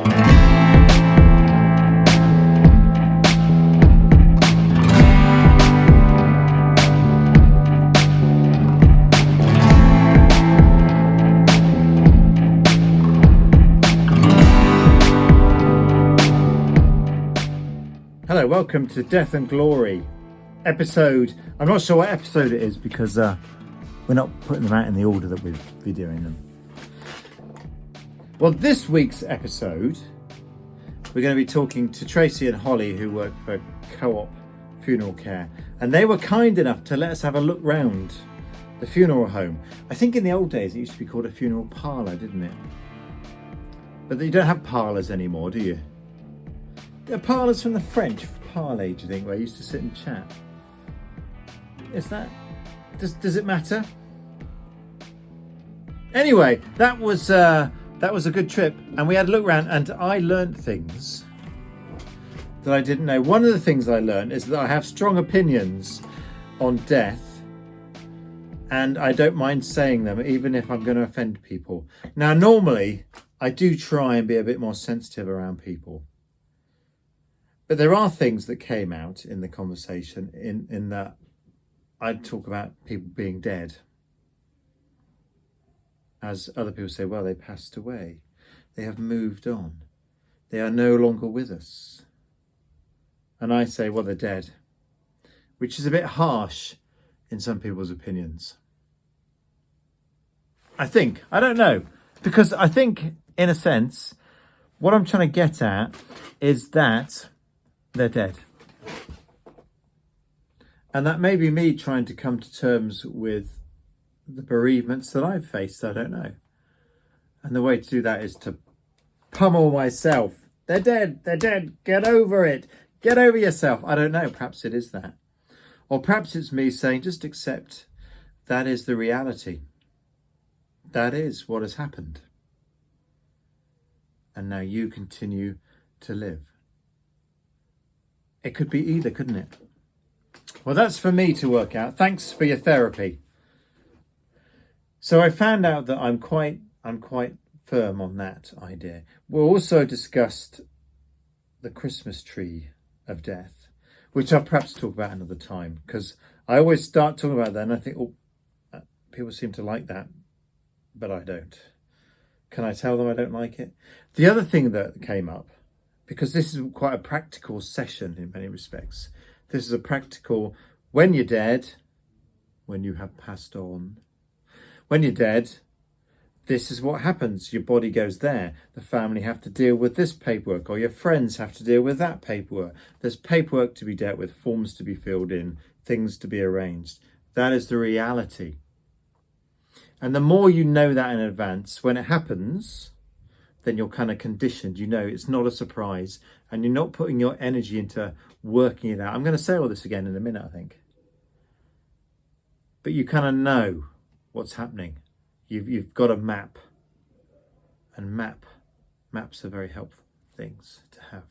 Hello, welcome to Death and Glory episode. I'm not sure what episode it is because we're not putting them out in the order that we're videoing them. Well, this week's episode, we're going to be talking to Tracy and Holly, who work for Co-op Funeral Care. And they were kind enough to let us have a look round the funeral home. I think in the old days it used to be called a funeral parlour, didn't it? But you don't have parlours anymore, do you? They're parlours from the French, parler, do you think, where you used to sit and chat? Is that... Does it matter? Anyway, that was a good trip, and we had a look around, and I learnt things that I didn't know. One of the things I learned is that I have strong opinions on death, and I don't mind saying them, even if I'm going to offend people. Now, normally, I do try and be a bit more sensitive around people. But there are things that came out in the conversation in that I'd talk about people being dead. As other people say, well, they passed away. They have moved on. They are no longer with us. And I say, well, they're dead. Which is a bit harsh in some people's opinions. I think. I don't know. Because I think, in a sense, what I'm trying to get at is that they're dead. And that may be me trying to come to terms with the bereavements that I've faced, I don't know. And the way to do that is to pummel myself. They're dead, get over it. Get over yourself. I don't know, perhaps it is that. Or perhaps it's me saying, just accept that is the reality. That is what has happened. And now you continue to live. It could be either, couldn't it? Well, that's for me to work out. Thanks for your therapy. So I found out that I'm quite firm on that idea. We also discussed the Christmas tree of death, which I'll perhaps talk about another time, because I always start talking about that and I think, oh, people seem to like that, but I don't. Can I tell them I don't like it? The other thing that came up, because this is quite a practical session in many respects. This is a practical, when you're dead, when you have passed on, when you're dead, this is what happens. Your body goes there. The family have to deal with this paperwork, or your friends have to deal with that paperwork. There's paperwork to be dealt with, forms to be filled in, things to be arranged. That is the reality. And the more you know that in advance, when it happens, then you're kind of conditioned. You know it's not a surprise, and you're not putting your energy into working it out. I'm going to say all this again in a minute, I think. But you kind of know what's happening. You've got a map, and maps are very helpful things to have,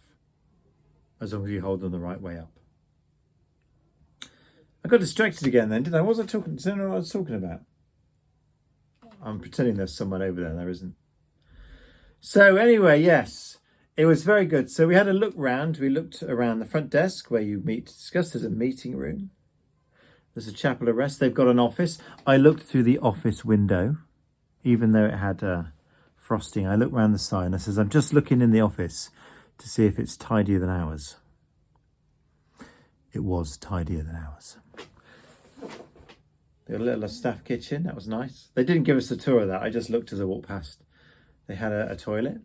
as long as you hold them the right way up. I got distracted again then, didn't I? What was I talking? Did I know what I was talking about? I'm pretending there's someone over there. There isn't. So anyway, yes, it was very good. So we had a look round. We looked around the front desk where you meet to discuss. There's a meeting room. There's a chapel of rest. They've got an office. I looked through the office window, even though it had frosting. I looked round the side and I says, I'm just looking in the office to see if it's tidier than ours. It was tidier than ours. They had a little staff kitchen. That was nice. They didn't give us a tour of that. I just looked as I walked past. They had a toilet,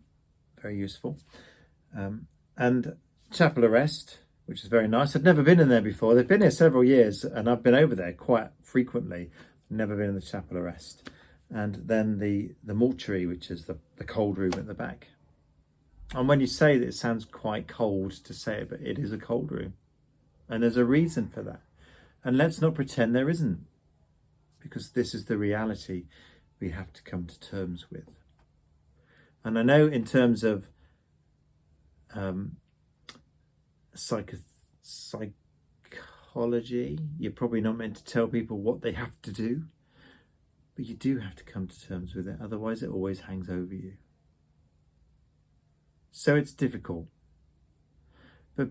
very useful, and chapel of rest, which is very nice. I'd never been in there before. They've been here several years, and I've been over there quite frequently. Never been in the chapel of rest. And then the mortuary, which is the cold room at the back. And when you say that, it sounds quite cold to say it, but it is a cold room. And there's a reason for that. And let's not pretend there isn't, because this is the reality we have to come to terms with. And I know in terms of psychology, you're probably not meant to tell people what they have to do, but you do have to come to terms with it. Otherwise, it always hangs over you. So it's difficult. But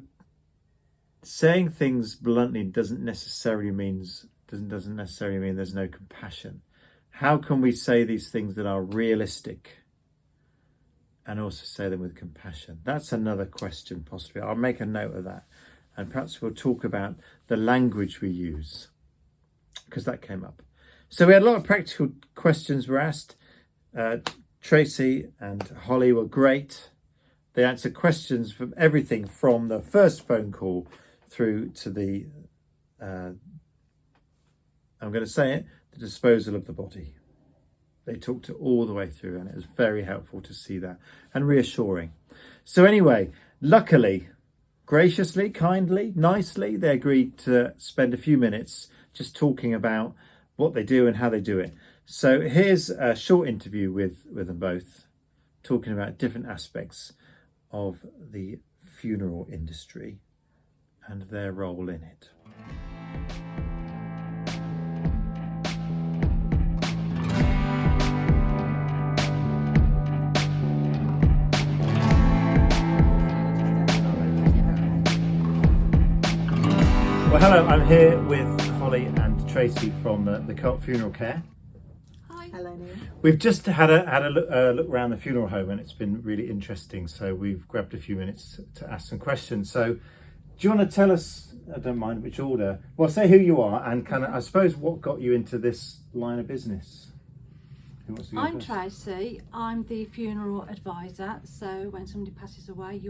saying things bluntly doesn't necessarily mean there's no compassion. How can we say these things that are realistic and also say them with compassion? That's another question, possibly. I'll make a note of that. And perhaps we'll talk about the language we use, because that came up. So we had a lot of practical questions were asked. Tracy and Holly were great. They answered questions from everything from the first phone call through to the, I'm going to say it, the disposal of the body. They talked it all the way through, and it was very helpful to see that and reassuring. So anyway, luckily, graciously, kindly, nicely, they agreed to spend a few minutes just talking about what they do and how they do it. So here's a short interview with them both, talking about different aspects of the funeral industry and their role in it. Well, hello, I'm here with Holly and Tracy from the Cult Funeral Care. Hi. Hello, Neil. We've just had a look around the funeral home, and it's been really interesting. So we've grabbed a few minutes to ask some questions. So do you want to tell us, I don't mind which order, well, say who you are and kind of, I suppose, what got you into this line of business? Who wants to go I'm first? Tracy. I'm the funeral advisor. So when somebody passes away,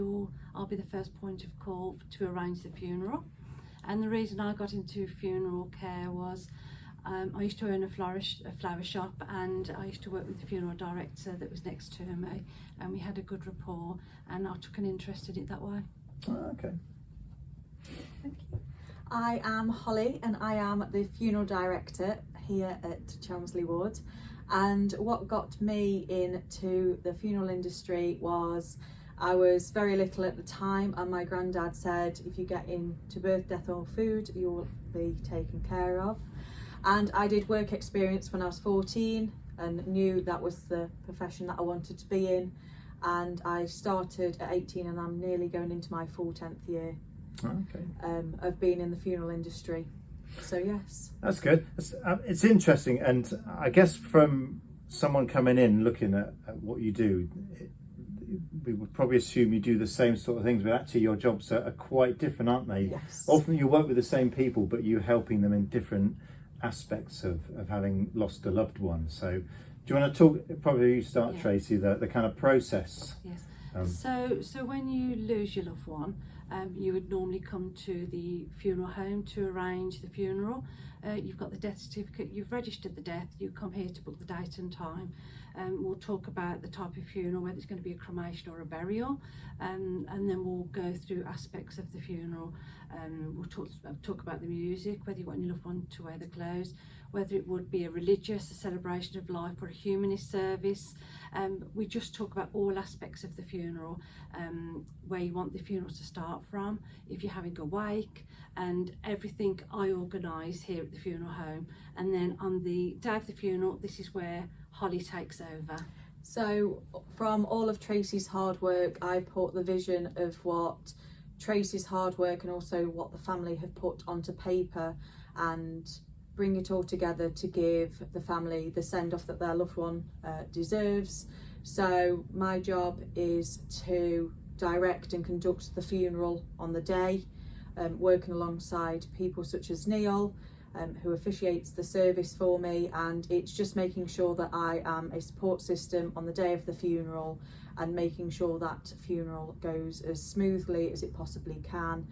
I'll be the first point of call to arrange the funeral. And the reason I got into funeral care was I used to own a flower shop, and I used to work with the funeral director that was next to me, and we had a good rapport, and I took an interest in it that way. Oh, okay. Thank you. I am Holly, and I am the funeral director here at Chelmsley Wood. And what got me into the funeral industry was I was very little at the time, and my granddad said, if you get into birth, death or food, you'll be taken care of. And I did work experience when I was 14 and knew that was the profession that I wanted to be in. And I started at 18, and I'm nearly going into my full 10th year of being in the funeral industry. So yes. That's good. It's interesting, and I guess from someone coming in looking at what you do, we would probably assume you do the same sort of things, but actually your jobs are quite different, aren't they? Yes. Often you work with the same people, but you're helping them in different aspects of having lost a loved one. So do you want to talk, probably you start, Tracy, the kind of process? Yes. So when you lose your loved one, you would normally come to the funeral home to arrange the funeral. You've got the death certificate, you've registered the death, you come here to book the date and time. We'll talk about the type of funeral, whether it's going to be a cremation or a burial, and then we'll go through aspects of the funeral. We'll talk about the music, whether you want your loved one to wear the clothes, whether it would be a religious, a celebration of life, or a humanist service. We just talk about all aspects of the funeral, where you want the funeral to start from, if you're having a wake, and everything I organise here at the funeral home. And then on the day of the funeral, this is where Holly takes over. So from all of Tracy's hard work, I put the vision of what Tracy's hard work and also what the family have put onto paper, and bring it all together to give the family the send-off that their loved one deserves. So my job is to direct and conduct the funeral on the day, working alongside people such as Neil, who officiates the service for me, and it's just making sure that I am a support system on the day of the funeral, and making sure that funeral goes as smoothly as it possibly can,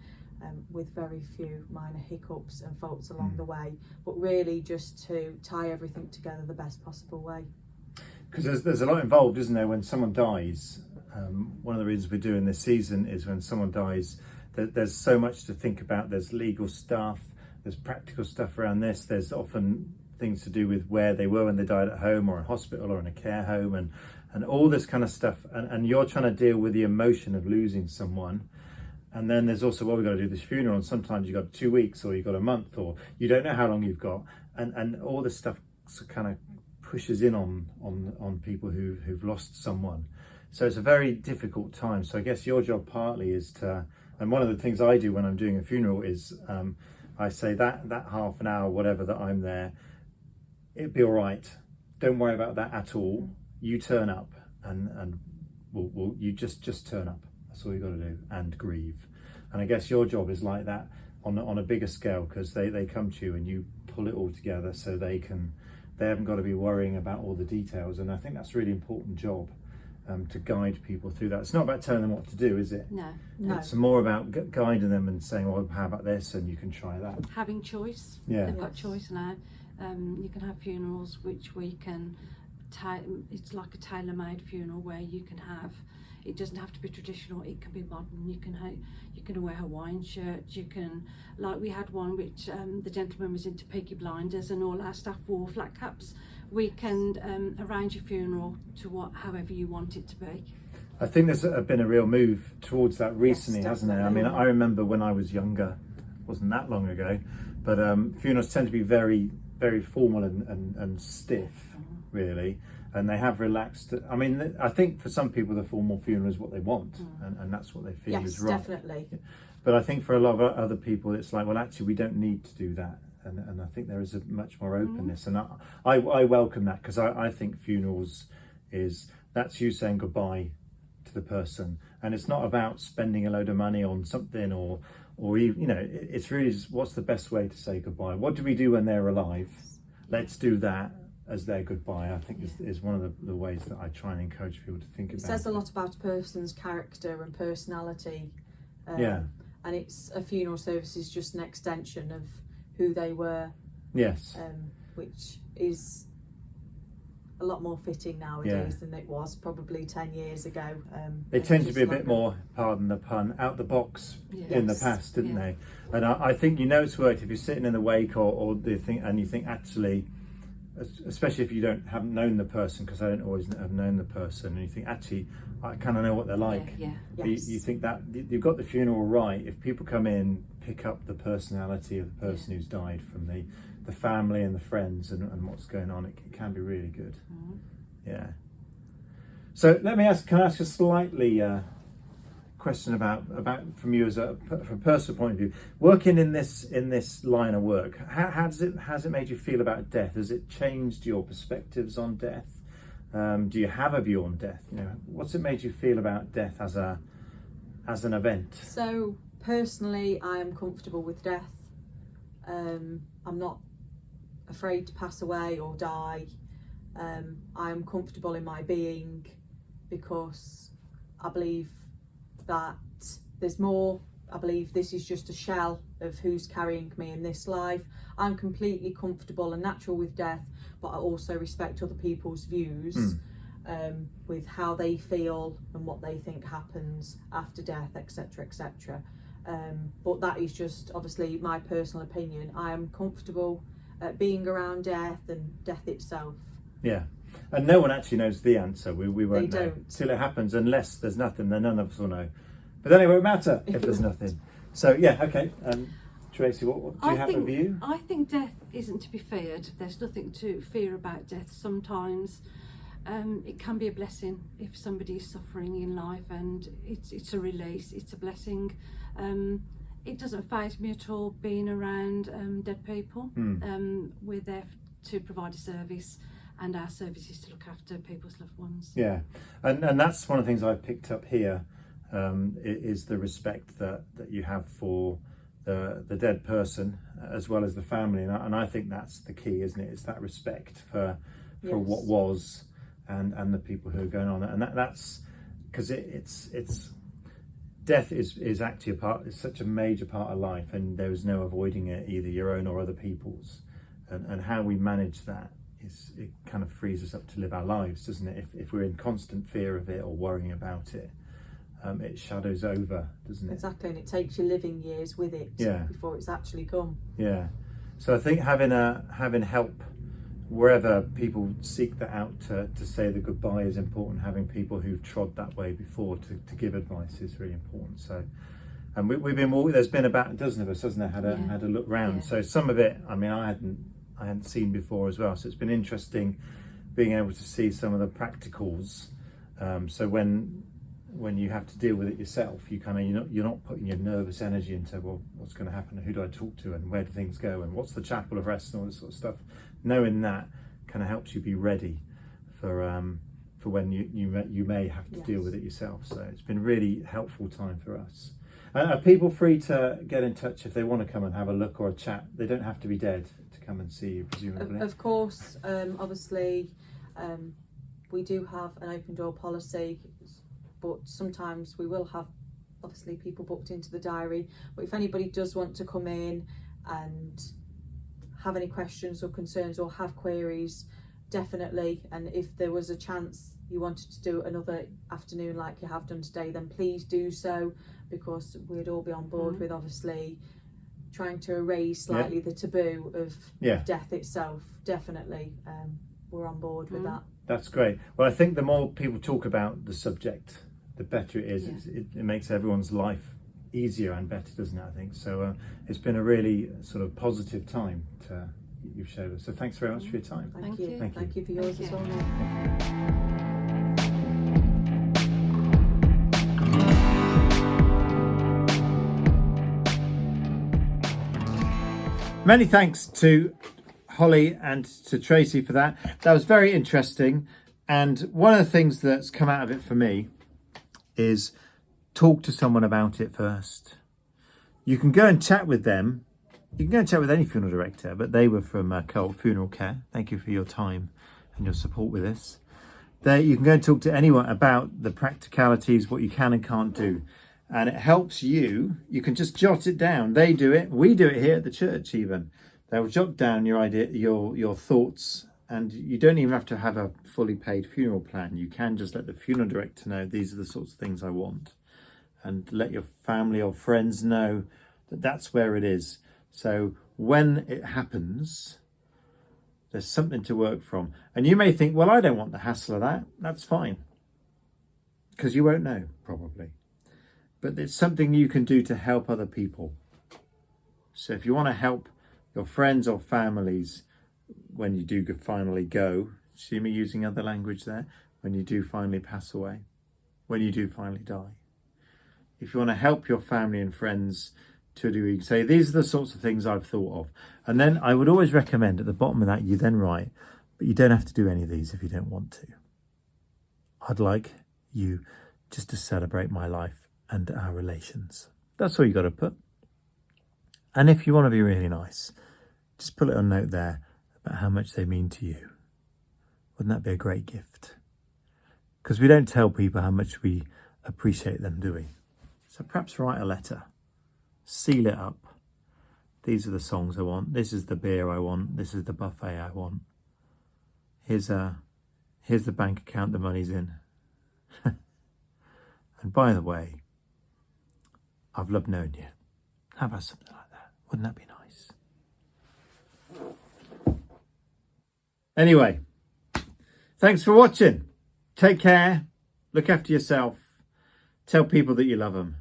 with very few minor hiccups and faults along the way, but really just to tie everything together the best possible way. Because there's a lot involved, isn't there, when someone dies? One of the reasons we're doing this season is when someone dies, there's so much to think about. There's legal stuff, there's practical stuff around this, there's often things to do with where they were when they died, at home or a hospital or in a care home, and all this kind of stuff, and you're trying to deal with the emotion of losing someone. And then there's also, well, we've got to do this funeral, and sometimes you've got 2 weeks, or you've got a month, or you don't know how long you've got, and all this stuff kind of pushes in on people who've lost someone. So it's a very difficult time. So I guess your job partly is to, and one of the things I do when I'm doing a funeral is I say that half an hour, whatever, that I'm there, it'll be all right. Don't worry about that at all. You turn up and you just turn up. That's all you got to do, and grieve. And I guess your job is like that on a bigger scale, because they come to you and you pull it all together so they haven't got to be worrying about all the details. And I think that's a really important job, to guide people through that. It's not about telling them what to do, is it? No. It's more about guiding them and saying, well, how about this, and you can try that. Having choice. Yeah. They've got choice now. You can have funerals which we can, it's like a tailor-made funeral where you can have, it doesn't have to be traditional, it can be modern. You can wear Hawaiian shirts, you can, like we had one which the gentleman was into Peaky Blinders and all our staff wore flat caps. We can arrange a funeral to however you want it to be. I think there's been a real move towards that recently, Yes, hasn't there? I mean, I remember when I was younger, wasn't that long ago, but funerals tend to be very, very formal and stiff, really, and they have relaxed. I mean, I think for some people the formal funeral is what they want, and that's what they feel is right. Yes, definitely. But I think for a lot of other people it's like, well, actually we don't need to do that, and I think there is a much more openness, and I welcome that, because I think funerals that's you saying goodbye to the person, and it's not about spending a load of money on something or even, you know, it's really just what's the best way to say goodbye. What do we do when they're alive? Let's do that as their goodbye. I think is one of the ways that I try and encourage people to think about it. It says a lot about a person's character and personality. And it's a funeral service is just an extension of who they were. Yes. Which is a lot more fitting nowadays than it was probably 10 years ago. They tend to be a bit more, pardon the pun, out the box in the past, didn't they? And I think it's worked if you're sitting in the wake or the thing, and you think actually, especially if you haven't known the person, because I don't always have known the person, and you think actually I kind of know what they're like. You think that you've got the funeral right if people come in, pick up the personality of the person who's died from the family and the friends and what's going on. It can be really good. Yeah. So can I ask a slightly question about from you from a personal point of view, working in this line of work, has it made you feel about death? Has it changed your perspectives on death? Do you have a view on death? You know, what's it made you feel about death as an event? So personally, I am comfortable with death. I'm not afraid to pass away or die. I am comfortable in my being, because I believe that there's more. I believe this is just a shell of who's carrying me in this life. I'm completely comfortable and natural with death, but I also respect other people's views with how they feel and what they think happens after death, etc, etc. But that is just obviously my personal opinion. I am comfortable being around death and death itself. Yeah, and no one actually knows the answer. We won't know don't. till it happens, unless there's nothing. Then none of us will know. But then it won't matter if there's nothing. So yeah, okay. Tracy, what do you have a view? I think death isn't to be feared. There's nothing to fear about death. Sometimes it can be a blessing if somebody is suffering in life, and it's a release. It's a blessing. It doesn't faze me at all being around dead people. We're there to provide a service, and our service is to look after people's loved ones. Yeah, and that's one of the things I've picked up here, is the respect that you have for the dead person as well as the family, and I think that's the key, isn't it? It's that respect for what was and the people who are going on, and that's because it's death is actually it's such a major part of life, and there is no avoiding it, either your own or other people's, and how we manage that it kind of frees us up to live our lives, doesn't it? If we're in constant fear of it or worrying about it, it shadows over, doesn't it? Exactly, and it takes your living years with it before it's actually come. Yeah, so I think having help wherever people seek that out to say the goodbye is important. Having people who've trod that way before to give advice is really important. So, and we've been walking. There's been about a dozen of us, hasn't there? Had a look round. So some of it, I mean, I hadn't seen before as well. So it's been interesting being able to see some of the practicals So when you have to deal with it yourself, you're not putting your nervous energy into, well, what's going to happen, who do I talk to, and where do things go, and what's the chapel of rest and all this sort of stuff. Knowing that kind of helps you be ready for when you may have to deal with it yourself. So it's been really helpful time for us. Are people free to get in touch if they want to come and have a look or a chat? They don't have to be dead to come and see you, presumably. Of course, obviously, we do have an open door policy, but sometimes we will have obviously people booked into the diary. But if anybody does want to come in and have any questions or concerns or have queries, definitely. And if there was a chance you wanted to do another afternoon like you have done today, then please do so, because we'd all be on board with obviously trying to erase slightly the taboo of death itself. Definitely, we're on board with that. That's great. Well, I think the more people talk about the subject, the better it is. It makes everyone's life easier and better, doesn't it, I think? So it's been a really sort of positive time you've showed us. So thanks very much for your time. Thank you. Thank you for yours as well. Many thanks to Holly and to Tracy for that. That was very interesting. And one of the things that's come out of it for me is talk to someone about it first. You can go and chat with them. You can go and chat with any funeral director, but they were from Cult Funeral Care. Thank you for your time and your support with this. You can go and talk to anyone about the practicalities, what you can and can't do. And it helps you. You can just jot it down. They do it. We do it here at the church even. They'll jot down your idea, your thoughts, and you don't even have to have a fully paid funeral plan. You can just let the funeral director know these are the sorts of things I want, and let your family or friends know that that's where it is. So when it happens, there's something to work from. And you may think, well, I don't want the hassle of that. That's fine, because you won't know probably. But it's something you can do to help other people. So if you want to help your friends or families when you do finally go, see me using other language there, when you do finally pass away, when you do finally die. If you want to help your family and friends to do, you say, these are the sorts of things I've thought of. And then I would always recommend at the bottom of that, you then write, but you don't have to do any of these if you don't want to. I'd like you just to celebrate my life and our relations. That's all you got to put. And if you want to be really nice, just put a little note there about how much they mean to you. Wouldn't that be a great gift? Because we don't tell people how much we appreciate them, do we? So perhaps write a letter, seal it up. These are the songs I want. This is the beer I want. This is the buffet I want. Here's the bank account the money's in. And by the way, I've loved knowing you. How about something like that? Wouldn't that be nice? Anyway, thanks for watching. Take care. Look after yourself. Tell people that you love them.